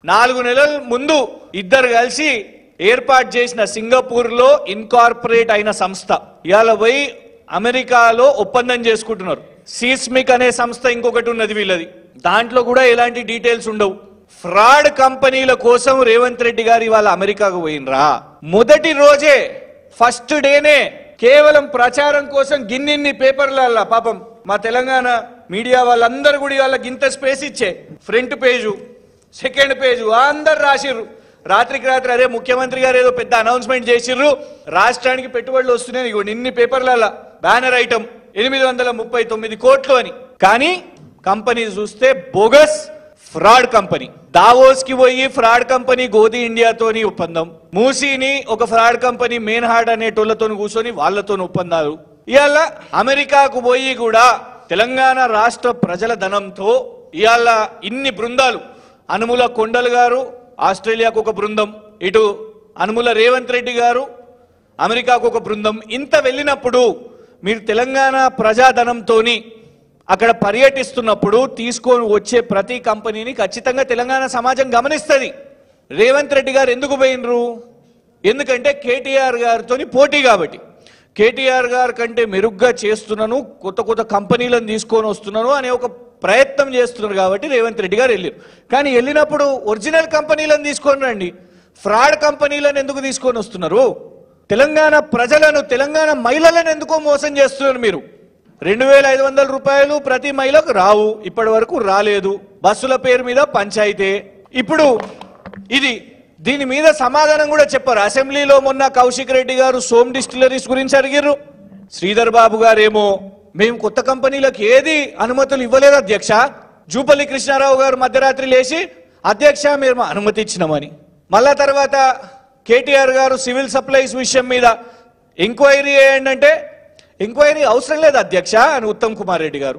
4 నెలల ముందు ఇద్దరు కలిసి ఏర్పాటు చేసిన సింగపూర్ లో ఇన్కార్పొరేట్ అయిన సంస్థ ఇయాల పోయి అమెరికాలో ఒప్పందం చేసుకుంటున్నారు. సీస్మిక్ అనే సంస్థ ఇంకొకటి ఉన్నది వీళ్ళది. దాంట్లో కూడా ఎలాంటి డీటెయిల్స్ ఉండవు. ఫ్రాడ్ కంపెనీల కోసం రేవంత్ రెడ్డి గారు ఇవాళ అమెరికాకు పోయినరా? మొదటి రోజే ఫస్ట్ డేనే కేవలం ప్రచారం కోసం గిన్నిన్ని పేపర్ల పాపం మా తెలంగాణ మీడియా వాళ్ళందరూ కూడా ఇవాళ గింత స్పేస్ ఇచ్చే ఫ్రంట్ పేజు సెకండ్ పేజు అందరు రాసిర్రు. రాత్రికి రాత్రి అరే ముఖ్యమంత్రి గారు ఏదో పెద్ద అనౌన్స్మెంట్ చేసిర్రు, రాష్ట్రానికి పెట్టుబడులు వస్తున్నాయి, ఇగో ఇన్ని పేపర్ల బ్యానర్ ఐటమ్ 839 కోట్లు అని. కానీ కంపెనీ చూస్తే బోగస్ ఫ్రాడ్ కంపెనీ. దావోస్ కి పోయి ఫ్రాడ్ కంపెనీ గోధి ఇండియాతోని ఒప్పందం, మూసీని ఒక ఫ్రాడ్ కంపెనీ మెయిన్ హార్డ్ అనేటోళ్లతో కూర్చొని వాళ్ళతో ఒప్పందాలు. ఇవాళ అమెరికాకు పోయి కూడా తెలంగాణ రాష్ట్ర ప్రజల ధనంతో ఇవాళ ఇన్ని బృందాలు, అనుముల కొండలు గారు ఆస్ట్రేలియాకు ఒక బృందం, ఇటు అనుముల రేవంత్ రెడ్డి గారు అమెరికాకు ఒక బృందం, ఇంత వెళ్ళినప్పుడు మీరు తెలంగాణ ప్రజాధనంతోని అక్కడ పర్యటిస్తున్నప్పుడు తీసుకొని వచ్చే ప్రతి కంపెనీని ఖచ్చితంగా తెలంగాణ సమాజం గమనిస్తుంది. రేవంత్ రెడ్డి గారు ఎందుకు పోయినరు? ఎందుకంటే కేటీఆర్ గారితో పోటీ కాబట్టి. కేటీఆర్ గారి కంటే మెరుగ్గా చేస్తున్నాను, కొత్త కొత్త కంపెనీలను తీసుకొని వస్తున్నాను అనే ఒక ప్రయత్నం చేస్తున్నారు కాబట్టి రేవంత్ రెడ్డి గారు వెళ్ళారు. కానీ వెళ్ళినప్పుడు ఒరిజినల్ కంపెనీలను తీసుకొని రండి, ఫ్రాడ్ కంపెనీలను ఎందుకు తీసుకొని వస్తున్నారు? తెలంగాణ ప్రజలను, తెలంగాణ మహిళలను ఎందుకో మోసం చేస్తున్నారు మీరు. 2500 రూపాయలు ప్రతి మహిళకు రావు, ఇప్పటి వరకు రాలేదు. బస్సుల పేరు మీద పంచాయితీ. ఇప్పుడు ఇది దీని మీద సమాధానం కూడా చెప్పారు. అసెంబ్లీలో మొన్న కౌశిక్ రెడ్డి గారు సోమ్ డిస్టిలరీస్ గురించి అడిగారు. శ్రీధర్ బాబు గారేమో మేము కొత్త కంపెనీలకు ఏది అనుమతులు ఇవ్వలేదు అధ్యక్ష. జూపల్లి కృష్ణారావు గారు మధ్యరాత్రి లేచి అధ్యక్ష మేము అనుమతి ఇచ్చినామని. మళ్ళా తర్వాత కేటీఆర్ గారు సివిల్ సప్లైస్ విషయం మీద ఎంక్వైరీ చేయండి అంటే ఎంక్వైరీ అవసరం లేదు అధ్యక్ష అని ఉత్తమ్ కుమార్ రెడ్డి గారు.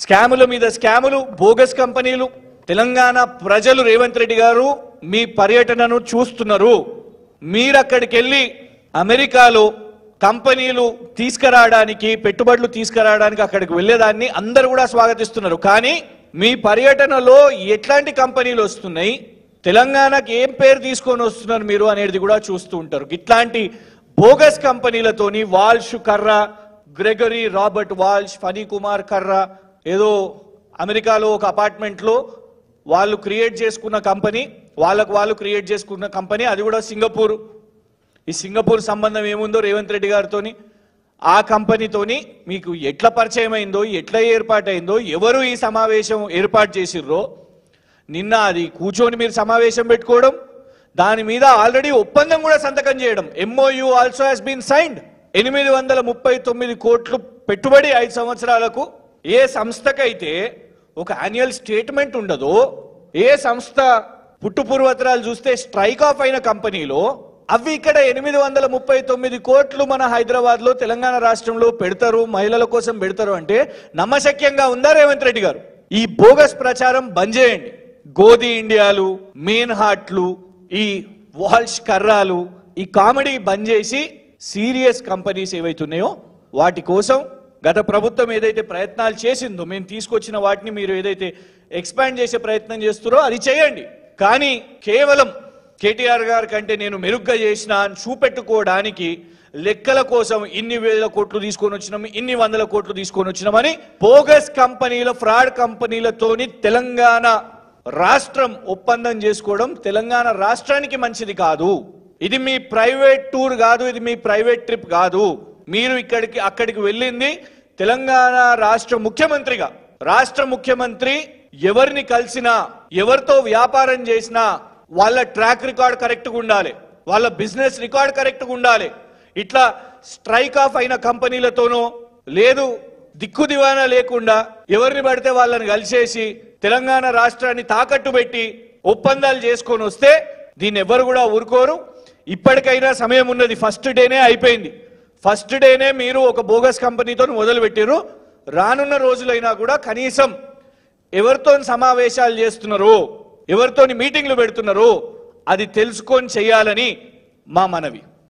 స్కాముల మీద స్కాములు, బోగస్ కంపెనీలు. తెలంగాణ ప్రజలు రేవంత్ రెడ్డి గారు మీ పర్యటనను చూస్తున్నారు. మీరు అక్కడికి వెళ్ళి అమెరికాలో కంపెనీలు తీసుకురావడానికి, పెట్టుబడులు తీసుకురావడానికి అక్కడికి వెళ్ళేదాన్ని అందరూ కూడా స్వాగతిస్తున్నారు. కానీ మీ పర్యటనలో ఎట్లాంటి కంపెనీలు వస్తున్నాయి, తెలంగాణకి ఏం పేరు తీసుకొని వస్తున్నారు మీరు అనేది కూడా చూస్తూ ఉంటారు. ఇట్లాంటి బోగస్ కంపెనీలతోని Walsh Karra, Gregory Robert Walsh, Phani Kumar Karra ఏదో అమెరికాలో ఒక అపార్ట్మెంట్లో వాళ్ళు క్రియేట్ చేసుకున్న కంపెనీ, వాళ్ళు క్రియేట్ చేసుకున్న కంపెనీ, అది కూడా సింగపూర్. ఈ సింగపూర్ సంబంధం ఏముందో రేవంత్ రెడ్డి గారితోని, ఆ కంపెనీతోని మీకు ఎట్లా పరిచయం అయిందో, ఎట్లా ఏర్పాటైందో, ఎవరు ఈ సమావేశం ఏర్పాటు చేసిర్రో, నిన్న అది కూర్చొని మీరు సమావేశం పెట్టుకోవడం, దాని మీద ఆల్రెడీ ఒప్పందం కూడా సంతకం చేయడం. MOU also has been signed. 839 కోట్లు పెట్టుబడి 5 సంవత్సరాలకు. ఏ సంస్థకైతే ఒక యాన్యువల్ స్టేట్మెంట్ ఉండదో, ఏ సంస్థ పుట్టుపూర్వత్రాలు చూస్తే స్ట్రైక్ ఆఫ్ అయిన కంపెనీలో అవి ఇక్కడ 839 కోట్లు మన హైదరాబాద్ లో తెలంగాణ రాష్ట్రంలో పెడతారు, మహిళల కోసం పెడతారు అంటే నమ్మశక్యంగా ఉందా రేవంత్ రెడ్డి గారు? ఈ బోగస్ ప్రచారం బంద్ చేయండి. గోధి ఇండియాలు, మెయిన్ హార్ట్లు, ఈ వాల్ష్ కర్రాలు, ఈ కామెడీ బంద్ చేసి సీరియస్ కంపెనీస్ ఏవైతున్నాయో వాటి కోసం గత ప్రభుత్వం ఏదైతే ప్రయత్నాలు చేసిందో, మేము తీసుకొచ్చిన వాటిని మీరు ఏదైతే ఎక్స్పాండ్ చేసే ప్రయత్నం చేస్తారో అది చేయండి. కానీ కేవలం కేటీఆర్ గారి కంటే నేను మెరుగ్గా చేసిన చూపెట్టుకోవడానికి లెక్కల కోసం ఇన్ని వేల కోట్లు తీసుకొని వచ్చినాం, ఇన్ని వందల కోట్లు తీసుకొని వచ్చినామని బోగస్ కంపెనీల, ఫ్రాడ్ కంపెనీలతోని తెలంగాణ రాష్ట్రం ఒప్పందం చేసుకోవడం తెలంగాణ రాష్ట్రానికి మంచిది కాదు. ఇది మీ ప్రైవేట్ టూర్ కాదు, ఇది మీ ప్రైవేట్ ట్రిప్ కాదు. మీరు అక్కడికి వెళ్ళింది తెలంగాణ రాష్ట్ర ముఖ్యమంత్రిగా. రాష్ట్ర ముఖ్యమంత్రి ఎవరిని కలిసినా, ఎవరితో వ్యాపారం చేసినా వాళ్ళ ట్రాక్ రికార్డ్ కరెక్ట్గా ఉండాలి, వాళ్ళ బిజినెస్ రికార్డ్ కరెక్ట్గా ఉండాలి. ఇట్లా స్ట్రైక్ ఆఫ్ అయిన కంపెనీలతోనో లేదు దిక్కు దివానా లేకుండా ఎవరిని పడితే వాళ్ళని కలిసేసి తెలంగాణ రాష్ట్రాన్ని తాకట్టు పెట్టి ఒప్పందాలు చేసుకొని వస్తే దీన్ని ఎవరు కూడా ఊరుకోరు. ఇప్పటికైనా సమయం ఉన్నది. ఫస్ట్ డేనే అయిపోయింది. ఫస్ట్ డేనే మీరు ఒక బోగస్ కంపెనీతో మొదలు పెట్టారు. రానున్న రోజులైనా కూడా కనీసం ఎవరితో సమావేశాలు చేస్తున్నారు, ఎవరితో మీటింగ్లు పెడుతున్నారు అది తెలుసుకొని చేయాలని మా మనవి.